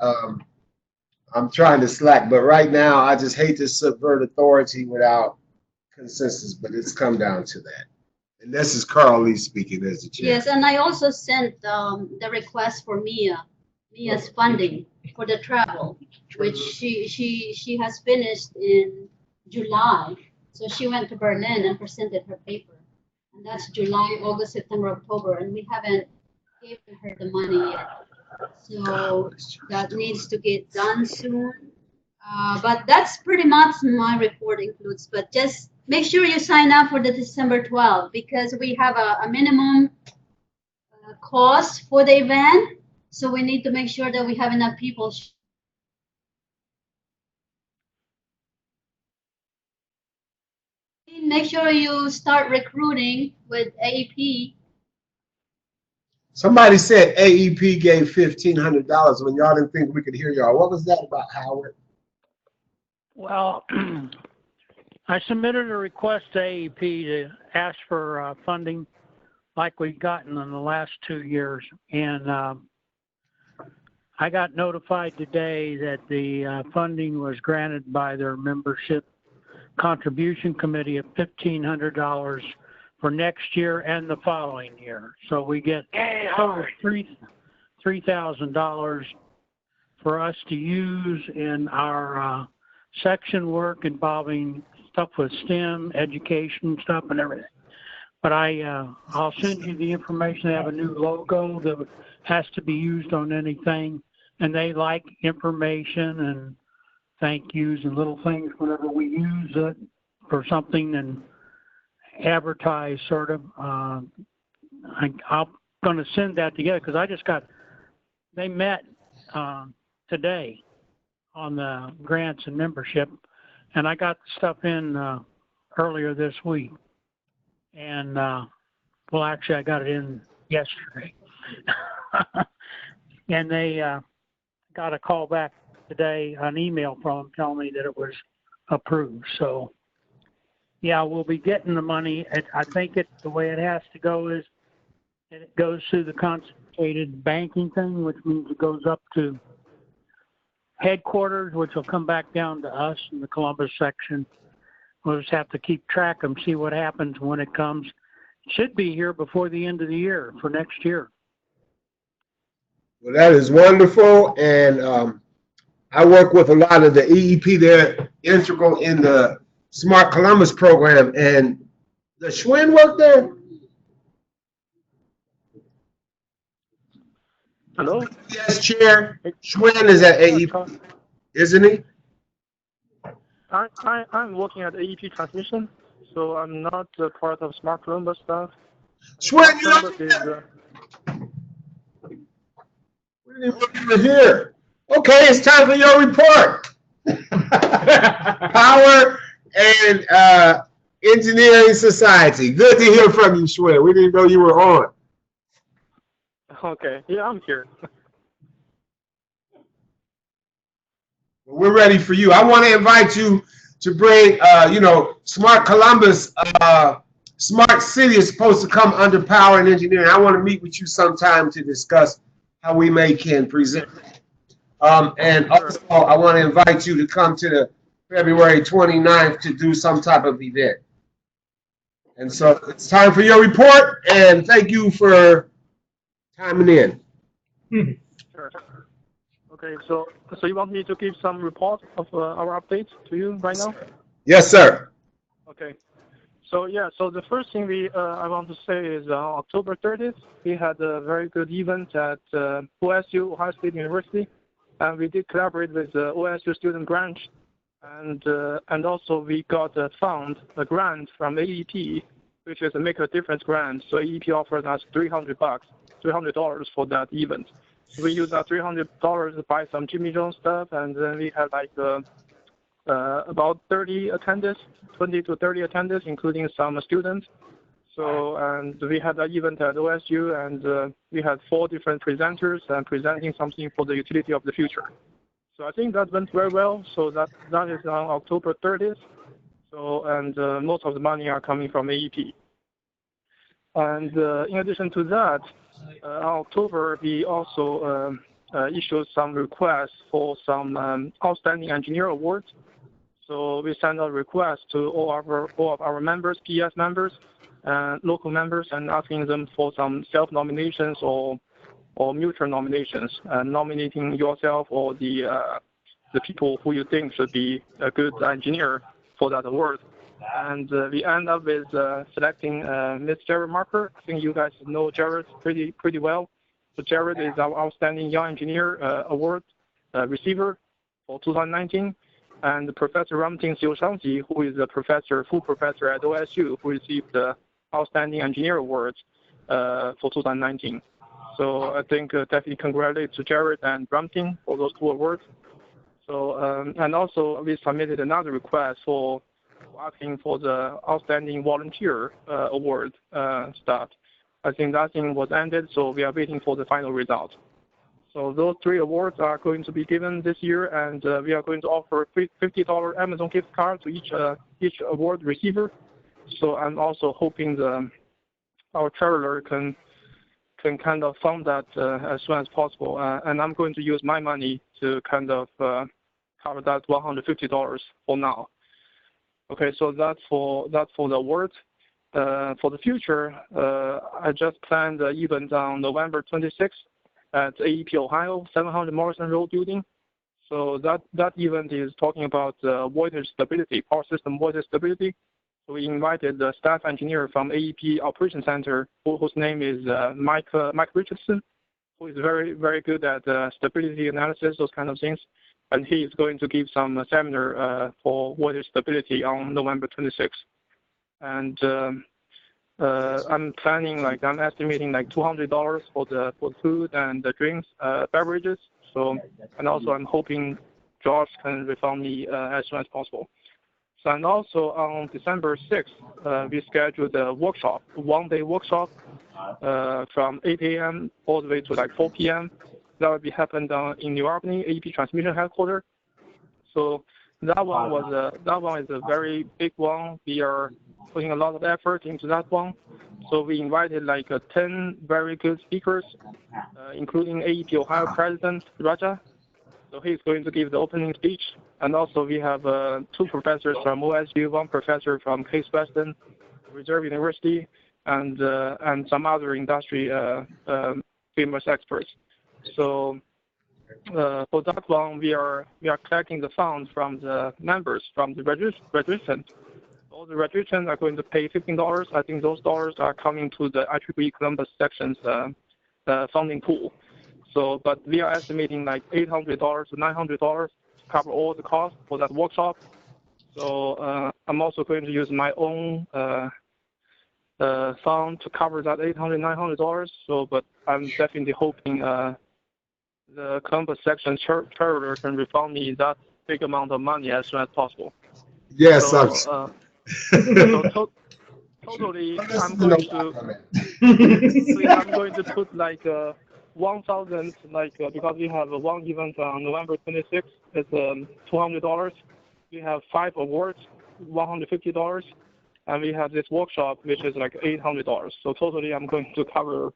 I'm trying to slack, but right now I just hate to subvert authority without consensus. But it's come down to that. And this is Carl Lee speaking as the chair. yes, and I also sent the request for Mia's funding for the travel, which she has finished in July. So she went to Berlin and presented her paper. And that's July, August, September, October, and we haven't given her the money yet. So that needs to get done soon. But that's pretty much my report includes. But just make sure you sign up for the December 12th, because we have a minimum cost for the event. So we need to make sure that we have enough people. Make sure you start recruiting with AEP. Somebody said AEP gave $1,500 when y'all didn't think we could hear y'all. What was that about, Howard? Well, I submitted a request to AEP to ask for funding like we've gotten in the last 2 years. And I got notified today that the funding was granted by their membership contribution committee of $1,500 for next year and the following year. So we get over $3,000 for us to use in our section work involving stuff with STEM, education stuff and everything. But I'll send you the information. They have a new logo that has to be used on anything, and they like information and thank yous and little things whenever we use it for something and advertise, sort of. I'm going to send that together because they met today on the grants and membership, and I got the stuff in earlier this week. And well, actually, I got it in yesterday. And they got a call back today, an email from them telling me that it was approved. So yeah, we'll be getting the money. I think the way it has to go is it goes through the concentrated banking thing, which means it goes up to headquarters, which will come back down to us in the Columbus section. We'll just have to keep track and see what happens when it comes. It should be here before the end of the year for next year. Well, that is wonderful, and I work with a lot of the EEP. They're integral in the Smart Columbus program. And does Schwinn work there? Hello? Yes, Chair. Schwinn is at AEP, isn't he? I'm working at AEP Transmission, so I'm not part of Smart Columbus stuff. Schwinn, you were here. Okay, it's time for your report. Power and Engineering Society. Good to hear from you, Schwinn. We didn't know you were on. Okay, yeah, I'm here. We're ready for you. I want to invite you to bring, Smart Columbus, Smart City is supposed to come under Power and Engineering. I want to meet with you sometime to discuss how we can present. And also, I want to invite you to come to the February 29th to do some type of event. And so it's time for your report, and thank you for timing in. Sure. Okay, so you want me to give some report of our updates to you right now? Yes, sir. Okay. So yeah, so the first thing I want to say is October 30th, we had a very good event at OSU, Ohio State University, and we did collaborate with the OSU Student Grant, and also we got a grant from AEP, which is a Make a Difference grant. So AEP offered us $300 for that event. We used that $300 to buy some Jimmy Jones stuff, and then we had like about 30 attendees, 20 to 30 attendees, including some students. So, and we had that event at OSU, and we had 4 different presenters and presenting something for the utility of the future. So I think that went very well. So that is on October 30th. So, and most of the money are coming from AEP. And in addition to that, in October, we also issued some requests for some outstanding engineer awards. So we sent out requests to all of our members, PS members, local members, and asking them for some self-nominations or mutual nominations, nominating yourself or the people who you think should be a good engineer for that award. And we end up with selecting Ms. Jared Marker. I think you guys know Jared pretty well. So Jared is our Outstanding Young Engineer Award receiver for 2019. And Professor Ramting Xiushangji, who is a full professor at OSU, who received the Outstanding Engineer Award for 2019. So I think definitely congratulate to Jared and Ramting for those 2 awards. So and also we submitted another request for asking for the Outstanding Volunteer Award stuff. I think that thing was ended, so we are waiting for the final result. So those 3 awards are going to be given this year, and we are going to offer $50 Amazon gift card to each award receiver. So I'm also hoping our treasurer can kind of fund that as soon as possible, and I'm going to use my money to kind of cover that $150 for now. Okay, so that's for the awards. For the future, I just planned the event on November 26th at AEP Ohio, 700 Morrison Road building. So that event is talking about voltage stability, power system voltage stability. So we invited the staff engineer from AEP Operations Center, whose name is Mike Richardson, who is very, very good at stability analysis, those kind of things. And he is going to give some seminar for voltage stability on November 26th. And I'm estimating like $200 for the food and the drinks, beverages. So, and also I'm hoping Josh can refund me as soon as possible. So, and also on December 6th, we scheduled a workshop, one-day workshop from 8 a.m. all the way to like 4 p.m. That will be happened in New Albany, AEP Transmission Headquarters. So that one is a very big one. We are putting a lot of effort into that one. So we invited like 10 very good speakers, including AEP Ohio President Raja. So he's going to give the opening speech. And also we have 2 professors from OSU, 1 professor from Case Western Reserve University, and some other industry famous experts. So for that one, we are collecting the funds from the members, from the registrants. All the registrants are going to pay $15. I think those dollars are coming to the IEEE Columbus section's funding pool. So, but we are estimating like $800 to $900 to cover all the costs for that workshop. So I'm also going to use my own fund to cover that $800, $900. So, but I'm definitely hoping the Columbus section treasurer can refund me that big amount of money as soon as possible. Yes, so, totally, I'm going to put like 1,000, because we have one event on November 26th. It's $200. We have 5 awards, $150, and we have this workshop which is like $800. So totally, I'm going to cover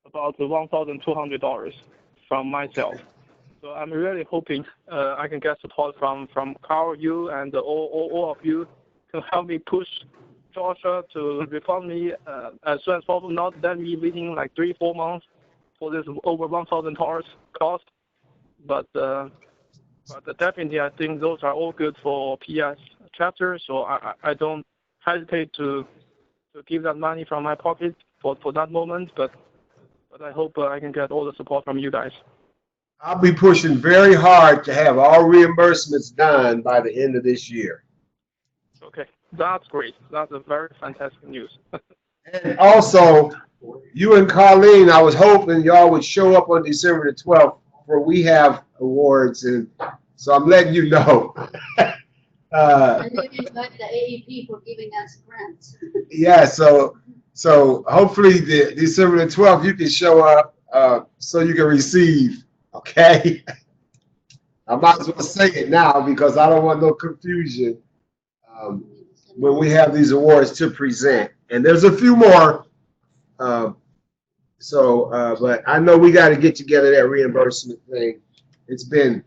about $1,200 from myself. So I'm really hoping I can get support from Carl, you, and all of you to help me push Georgia to refund me as soon as possible, not then me waiting like 3-4 months for this over $1,000 cost. But definitely, I think those are all good for PS chapter. So I don't hesitate to give that money from my pocket for that moment. But I hope I can get all the support from you guys. I'll be pushing very hard to have all reimbursements done by the end of this year. Okay, that's great. That's a very fantastic news. And also, you and Colleen, I was hoping y'all would show up on December the 12th where we have awards, and so I'm letting you know. And then invite the AEP for giving us grants. Yeah, so hopefully the December the 12th you can show up so you can receive. Okay. I might as well say it now because I don't want no confusion when we have these awards to present. And there's a few more. But I know we got to get together that reimbursement thing. It's been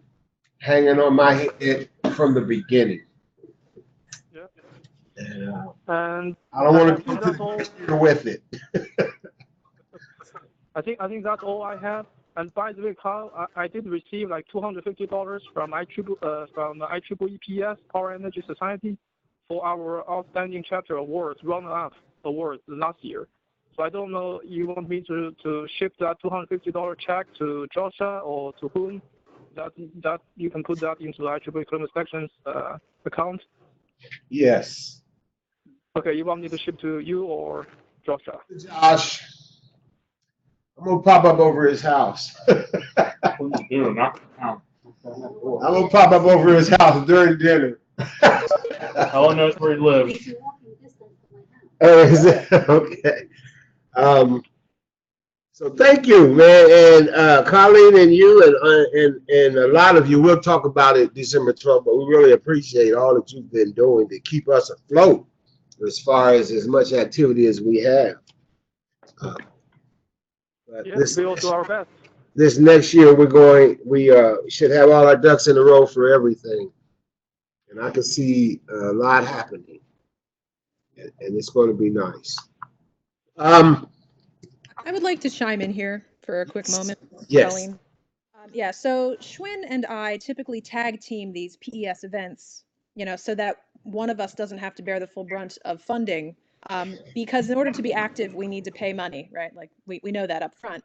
hanging on my head from the beginning. Yeah. And I don't want to come to the with it. I think that's all I have. And by the way, Carl, I did receive like $250 from IEEE PS Power Energy Society for our outstanding chapter awards, runner-up awards last year. So I don't know, you want me to ship that $250 check to Joshua or to whom? That you can put that into the IEEE Columbus section's account? Yes. Okay, you want me to ship to you or Joshua? Josh. I'm gonna pop up over his house. I'm gonna pop up over his house during dinner. Helen knows where he lives. Okay. So thank you, man, and Colleen and you and a lot of you. We'll talk about it December 12th, but we really appreciate all that you've been doing to keep us afloat as far as much activity as we have. Yes, we will do our best. This next year, we should have all our ducks in a row for everything, and I can see a lot happening, and it's going to be nice. I would like to chime in here for a quick moment, yes. Colleen. Yeah, so Schwinn and I typically tag team these PES events, so that one of us doesn't have to bear the full brunt of funding. Because in order to be active, we need to pay money, right? Like we know that up front.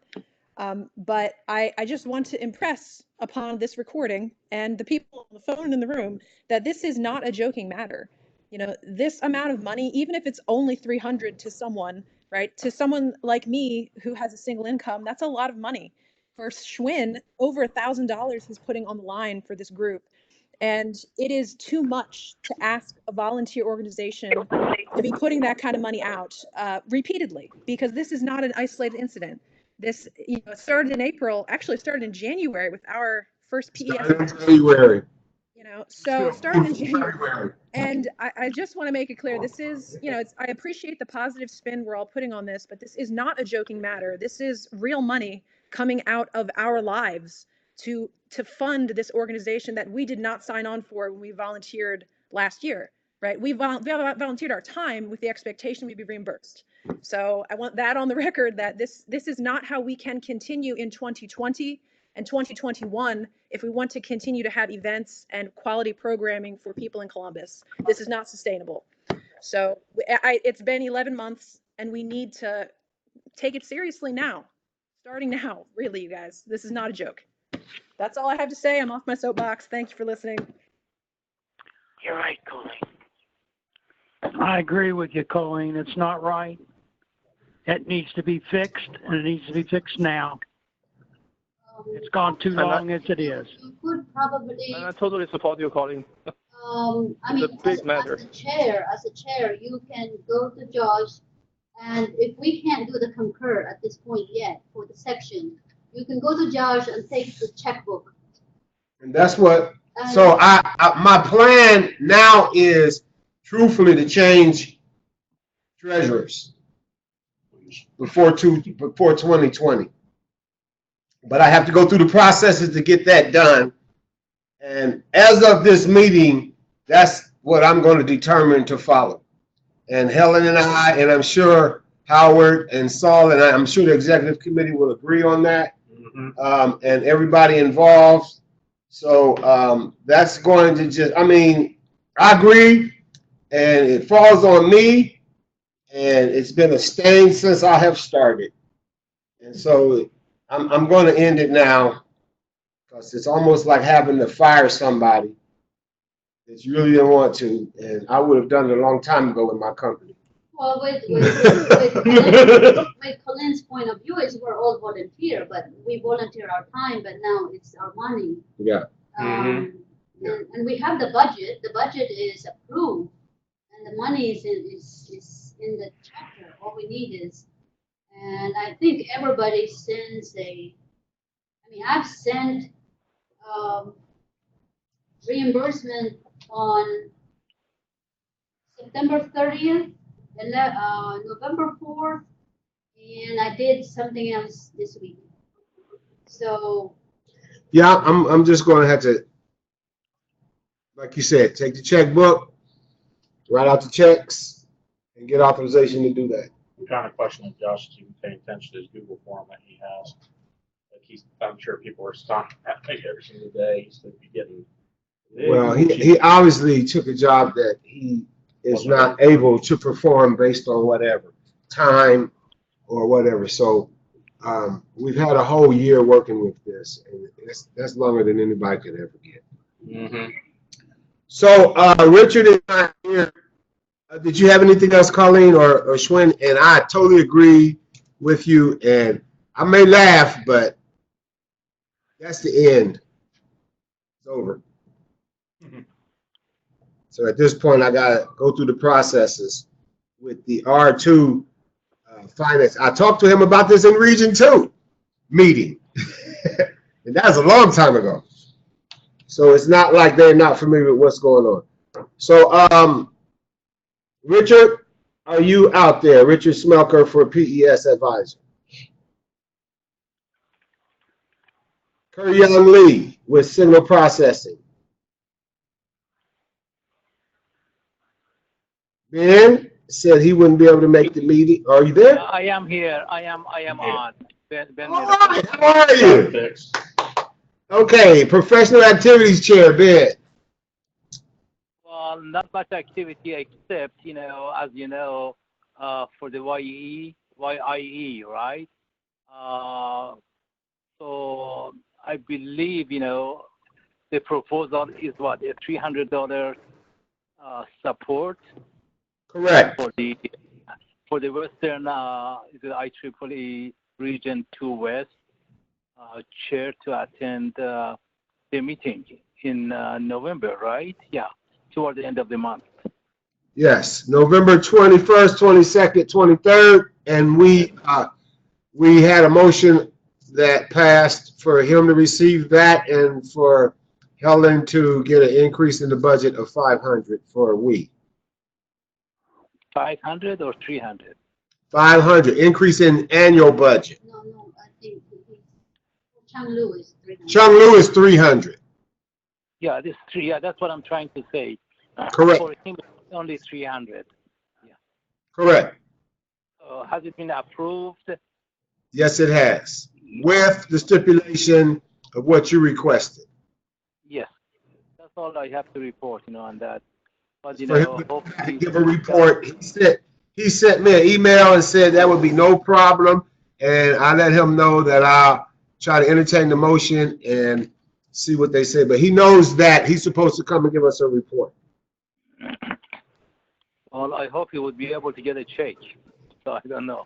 But I just want to impress upon this recording and the people on the phone in the room that this is not a joking matter. This amount of money, even if it's only $300 to someone, right? To someone like me who has a single income, that's a lot of money. For Schwinn, over $1,000 he's putting on the line for this group. And it is too much to ask a volunteer organization to be putting that kind of money out repeatedly, because this is not an isolated incident. This started in April, actually started in January with our first PES. January. So starting in January. February. And I just want to make it clear, this is, I appreciate the positive spin we're all putting on this, but this is not a joking matter. This is real money coming out of our lives to fund this organization that we did not sign on for when we volunteered last year, right? We volunteered our time with the expectation we'd be reimbursed. So I want that on the record, that this is not how we can continue in 2020 and 2021 if we want to continue to have events and quality programming for people in Columbus. This is not sustainable. So it's been 11 months and we need to take it seriously now. Starting now, really, you guys. This is not a joke. That's all I have to say. I'm off my soapbox. Thank you for listening. You're right, Colleen. I agree with you, Colleen. It's not right. It needs to be fixed, and it needs to be fixed now. It's gone too long as it is. You could probably. And I totally support you, Colleen. I mean, as a chair, you can go to Josh, and if we can't do the concur at this point yet for the section, you can go to Josh and take the checkbook. And that's what. So my plan now is, truthfully, to change treasurers before 2020. But I have to go through the processes to get that done. And as of this meeting, that's what I'm going to determine to follow. And Helen and I, and I'm sure Howard and Saul, and I'm sure the executive committee will agree on that, and everybody involved. So that's going to just, I mean, I agree, and it falls on me, and it's been a stain since I have started. And so I'm going to end it now, because it's almost like having to fire somebody that you really didn't want to, and I would have done it a long time ago in my company. Well, with Colleen's point of view is we're all volunteer, but we volunteer our time, but now it's our money. Yeah. And we have the budget. The budget is approved, and the money is in the chapter. All we need is, and I think everybody sends I've sent reimbursement on September 30th, November 4th, and I did something else this week. So. Yeah, I'm just going to have to, like you said, take the checkbook, write out the checks, and get authorization to do that. I'm kind of questioning Josh to pay attention to his Google form that he has. Like I'm sure people are stopping that thing every single day. He's going to be getting. Well, he obviously took a job that he is not able to perform based on whatever time or whatever. So we've had a whole year working with this, and that's longer than anybody could ever get. So Richard is not here. Did you have anything else, Colleen or Schwinn? And I totally agree with you. And I may laugh, but that's the end. It's over. So at this point, I got to go through the processes with the R2 finance. I talked to him about this in Region 2 meeting. And that was a long time ago. So it's not like they're not familiar with what's going on. So, Richard, are you out there? Richard Smelker for PES Advisor. Kuryoung Lee with Signal Processing. Ben said he wouldn't be able to make the meeting. Are you there? I am here. I am on. Ben All right. How are you? Okay. Professional Activities Chair, Ben. Well, not much activity except, as you know, for the YIE, right? So I believe, the proposal is what, a $300 support. Correct. For the Western the IEEE Region 2 West chair to attend the meeting in November, right? Yeah, toward the end of the month. Yes, November 21st, 22nd, 23rd, and we had a motion that passed for him to receive that and for Helen to get an increase in the budget of 500 for a week. 500 or 300? 500 increase in annual budget. No, I think Chung Lu is 300. Chung Lu is 300. Yeah, this 3. Yeah, that's what I'm trying to say. Correct. For him, it's only 300. Correct. Has it been approved? Yes, it has, with the stipulation of what you requested. Yes. That's all I have to report, on that. But, For him to hopefully give a report, he sent me an email and said that would be no problem, and I let him know that I'll try to entertain the motion and see what they say. But he knows that he's supposed to come and give us a report. Well, I hope he would be able to get a check. So I don't know.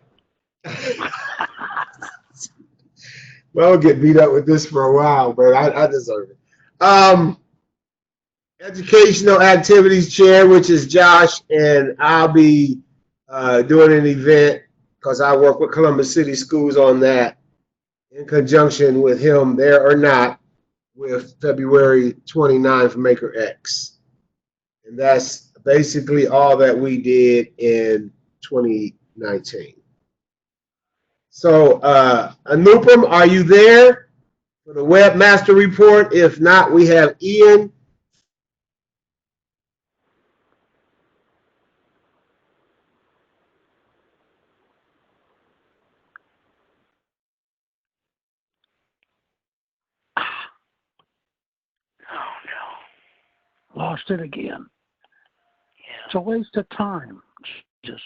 Well, I'll get beat up with this for a while, but I deserve it. Educational activities chair, which is Josh, and I'll be doing an event because I work with Columbus City Schools on that in conjunction with him, there or not, with February 29th Maker X. And that's basically all that we did in 2019. So, Anupam, are you there for the webmaster report? If not, we have Ian. Oh no. Lost it again. Yeah. It's a waste of time. Jesus.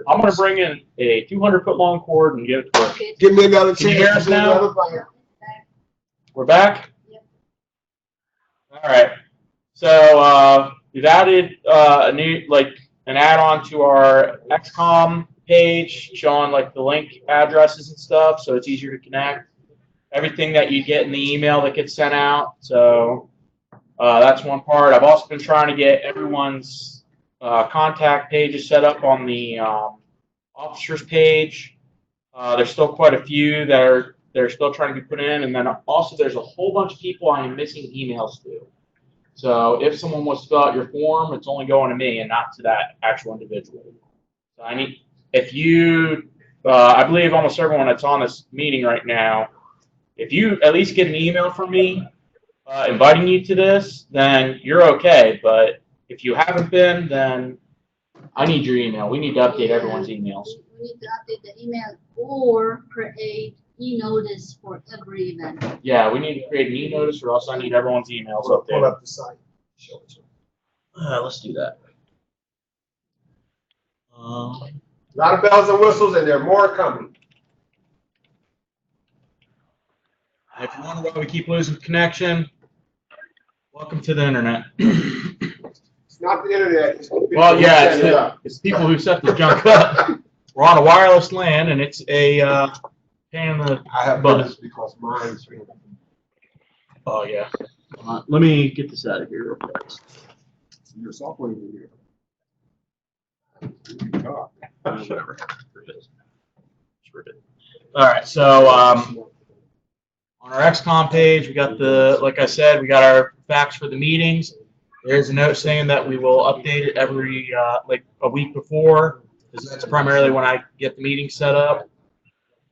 I'm going to bring in a 200-foot long cord and get it to work. Okay. Give me another chance. Can you hear us now? Another fire. We're back? Yep. All right. So we've added a new, an add-on to our ExCom page showing the link addresses and stuff, so it's easier to connect. Everything that you get in the email that gets sent out. So that's one part. I've also been trying to get everyone's contact pages set up on the officers page. There's still quite a few that they're still trying to be put in, and then also there's a whole bunch of people I am missing emails to. So if someone wants to fill out your form, it's only going to me and not to that actual individual. So I believe almost everyone that's on this meeting right now, if you at least get an email from me inviting you to this, then you're okay. But if you haven't been, then I need your email. We need to update everyone's emails. We need to update the email or create e-notice for every event. Yeah, we need to create an e-notice, or else I need everyone's emails Pull updated. up the site. Show it to them. Let's do that. A lot of bells and whistles, and there are more coming. If you wonder why we keep losing connection, welcome to the internet. It's not the internet. It's the people Well, who yeah, set it up. it's people who set this junk up. We're on a wireless LAN, and it's a pain in the I have butt. this because mine's. Oh, yeah. Let me get this out of here real quick. Your software engineer. Whatever. All right, so on our ExCom page, we got like I said, we got our facts for the meetings. There's a note saying that we will update it every, a week before, because that's primarily when I get the meeting set up.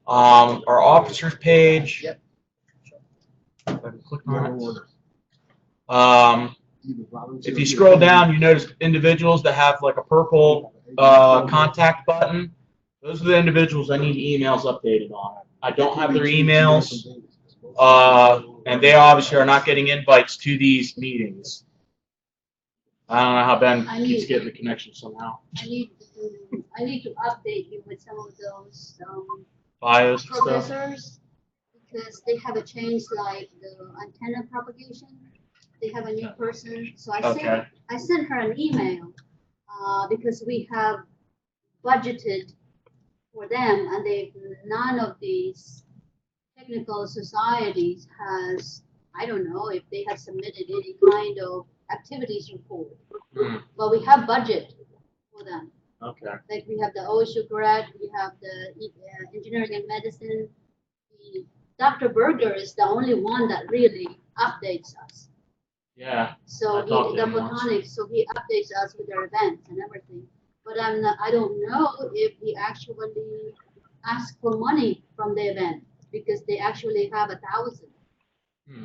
Our officers page. If I can click on it. If you scroll down, you notice individuals that have a purple contact button. Those are the individuals I need emails updated on. I don't have their emails, and they obviously are not getting invites to these meetings. I don't know how Ben keeps getting the connection somehow. I need to update you with some of those Bios and stuff. professors because they have a change like the antenna propagation. They have a new person, so I sent her an email because we have budgeted for them, and none of these technical societies has, I don't know if they have submitted any kind of activities report, but we have budget for them. Okay. Like we have the OSU grad, we have the engineering and medicine. Dr. Berger is the only one that really updates us. Yeah. So I talked to the him once. botanics, so he updates us with their events and everything. But I don't know if he actually asked for money from the event, because they actually have 1,000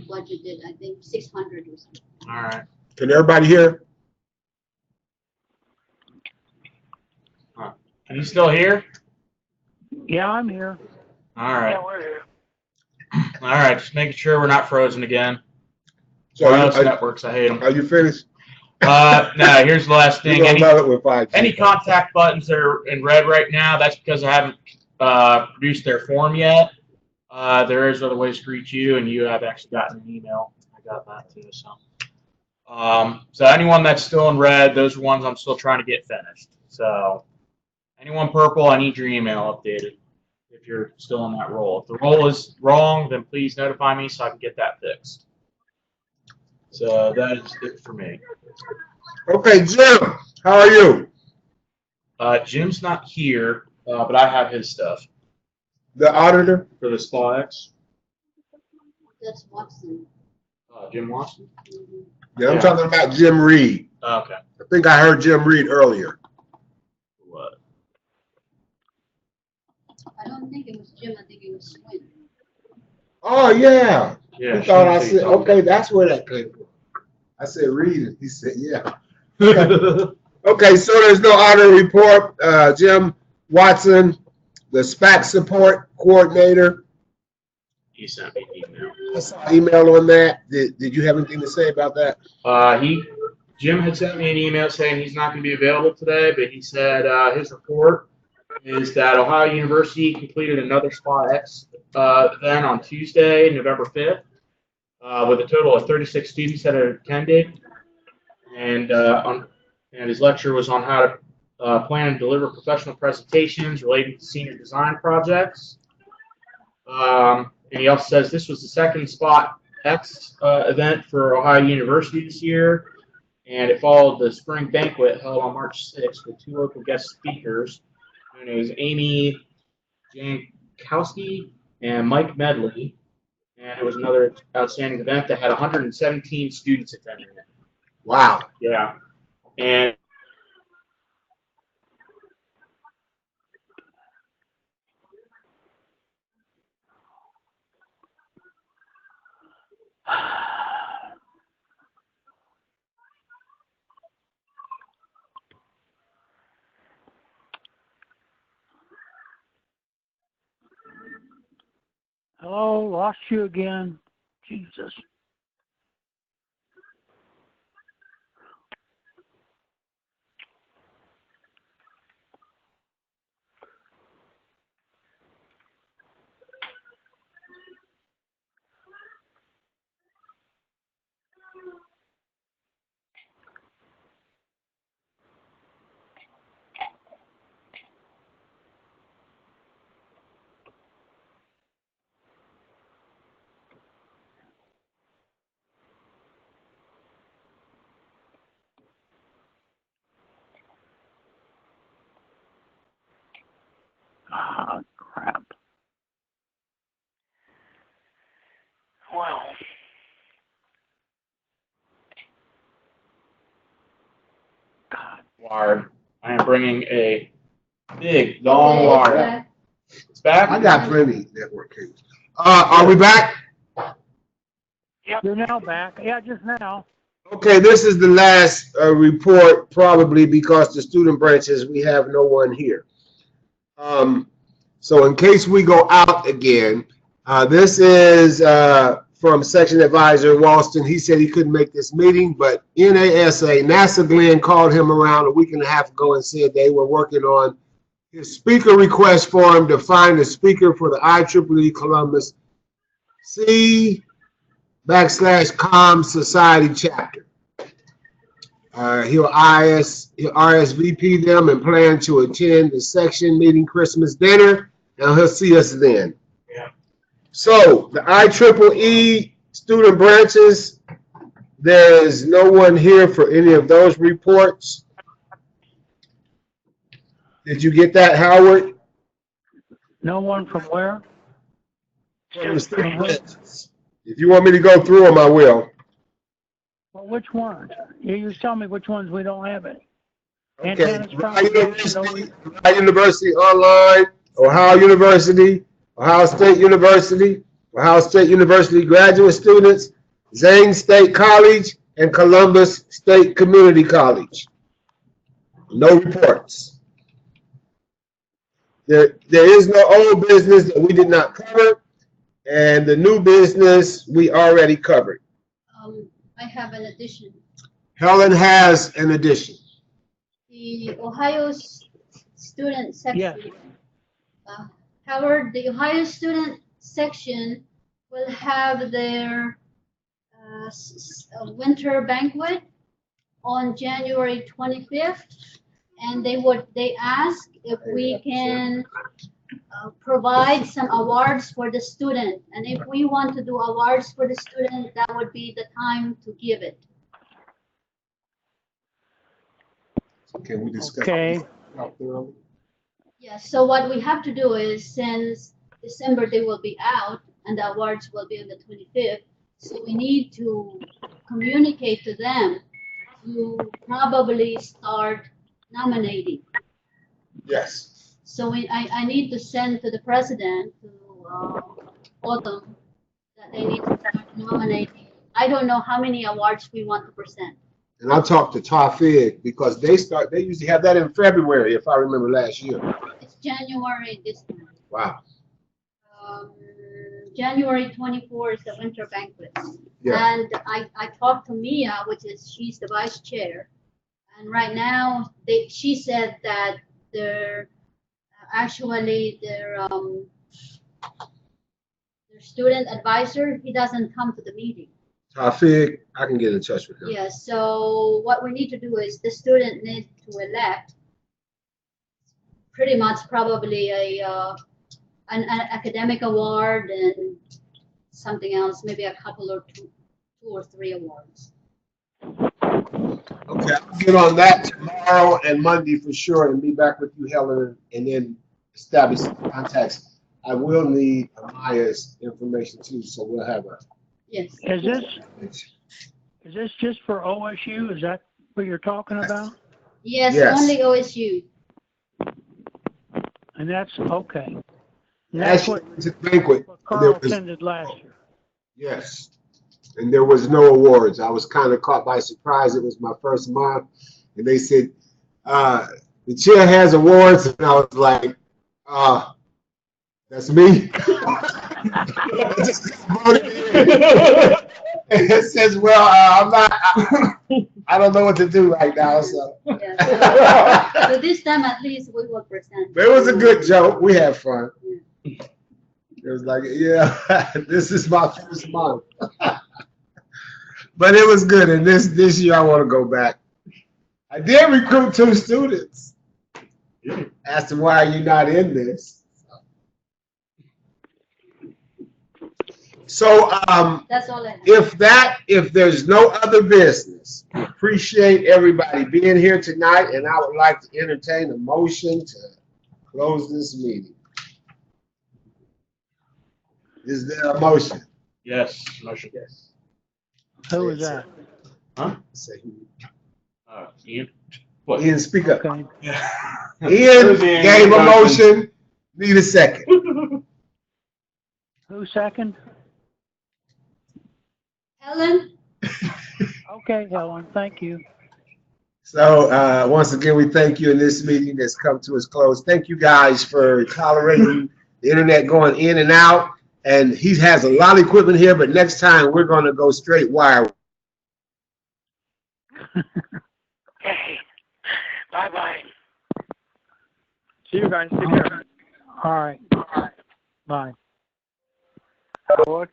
budgeted, I think 600 or something. All right. Can everybody hear? Are you still here? Yeah, I'm here. All right. Yeah, we're here. All right. Just making sure we're not frozen again. So Wireless networks, I hate them. Are you finished? No, here's the last thing. You're gonna love it with 5G. Any contact buttons that are in red right now, that's because I haven't produced their form yet. There is other ways to reach you, and you have actually gotten an email. I got that too. So anyone that's still in red, those are ones I'm still trying to get finished. So anyone purple, I need your email updated if you're still in that role. If the role is wrong, then please notify me so I can get that fixed. So that is it for me. Okay, Jim, how are you? Jim's not here, but I have his stuff The auditor? for the Spa X. That's Watson. Jim Watson? Yeah, I'm talking about Jim Reed. Okay. I think I heard Jim Reed earlier. What? I don't think it was Jim, I think it was Swin. Oh, yeah. Yeah. He thought I Shane said, okay, that's where that came from. I said, read it. He said, yeah. Okay. Okay, so there's no audit report. Jim Watson, the SPAC support coordinator. He sent me an email. I saw an email on that. Did you have anything to say about that? Jim had sent me an email saying he's not going to be available today, but he said his report is that Ohio University completed another Spa X event on Tuesday, November 5th, with a total of 36 students that had attended, and his lecture was on how to plan and deliver professional presentations related to senior design projects. And he also says this was the second Spa X event for Ohio University this year, and it followed the spring banquet held on March 6th with two local guest speakers. And it was Amy Jankowski and Mike Medley, and it was another outstanding event that had 117 students attending it. Wow. Yeah, and Hello, lost you again. Jesus. Ah, crap. Well, God. wire. I am bringing a big, long wire. It's back? I got plenty network cables. Are we back? You're now back. Yeah, just now. Okay, this is the last report, probably because the student branches, we have no one here. So in case we go out again, this is from Section Advisor Walston. He said he couldn't make this meeting, but NASA Glenn called him around a week and a half ago and said they were working on his speaker request for him to find a speaker for the IEEE Columbus C/COM Society chapter. He'll RSVP them and plan to attend the section meeting Christmas dinner, and he'll see us then. Yeah. So the IEEE student branches, there is no one here for any of those reports. Did you get that, Howard? No one from where? From the student branches. If you want me to go through them, I will. Well, which ones? You tell me which ones we don't have any. Okay. Antennas Ohio University Online, Ohio University, Ohio State University, Ohio State University graduate students, Zane State College, and Columbus State Community College. No reports. There is no old business that we did not cover, and the new business we already covered. I have an addition. Helen has an addition. The Ohio student section. Yes. Howard, the Ohio student section will have their winter banquet on January 25th, and they ask if we can provide some awards for the student, and if we want to do awards for the student, that would be the time to give it. Can we discuss? Okay. Yes, so what we have to do is, since December they will be out and the awards will be on the 25th, so we need to communicate to them to probably start nominating. Yes. So I need to send to the president, to Autumn, that they need to start nominating. I don't know how many awards we want to present. And I talked to Tawfig because they usually have that in February, if I remember last year. It's January this time. Wow. January 24 is the winter banquet. Yeah. And I talked to Mia, she's the vice chair. And right now, she said that their student advisor, he doesn't come to the meeting. Tawfig, I can get in touch with him. Yeah, so what we need to do is the student needs to elect pretty much probably an academic award and something else, maybe a couple or two or three awards. Okay, I'll get on that tomorrow and Monday for sure and be back with you, Helen, and then establish some contacts. I will need Amaya's information too, so we'll have a. Yes. Is this just for OSU? Is that what you're talking about? Yes, Yes. only OSU. And that's okay. And That's that's what a banquet. Carl attended last year. Yes. And there was no awards. I was kind of caught by surprise. It was my first month. And they said, the chair has awards. And I was like, that's me. It says, well, I'm not, I don't know what to do right now. So. Yeah, so this time at least we will present. It was a good joke. We had fun. It was like, yeah, this is my first month. But it was good. And this year I want to go back. I did recruit 2 students. Asked them, why are you not in this? So that's all I have. if there's no other business, appreciate everybody being here tonight, and I would like to entertain a motion to close this meeting. Is there a motion? Yes, motion. Yes. Who was that? Huh? Say Ian? What? Ian, speak up. Okay. Yeah. Ian gave a motion. Need a second. Who second? Helen? Okay, Helen, thank you. So once again, we thank you in this meeting that's come to its close. Thank you guys for tolerating the internet going in and out. And he has a lot of equipment here, but next time we're going to go straight wire. Okay. Bye-bye. See you guys. Take care. All right. Bye. Howard.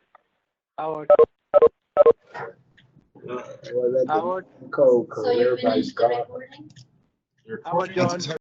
Well, let Howard, the code, So you everybody's finished the gone. recording? Howard John.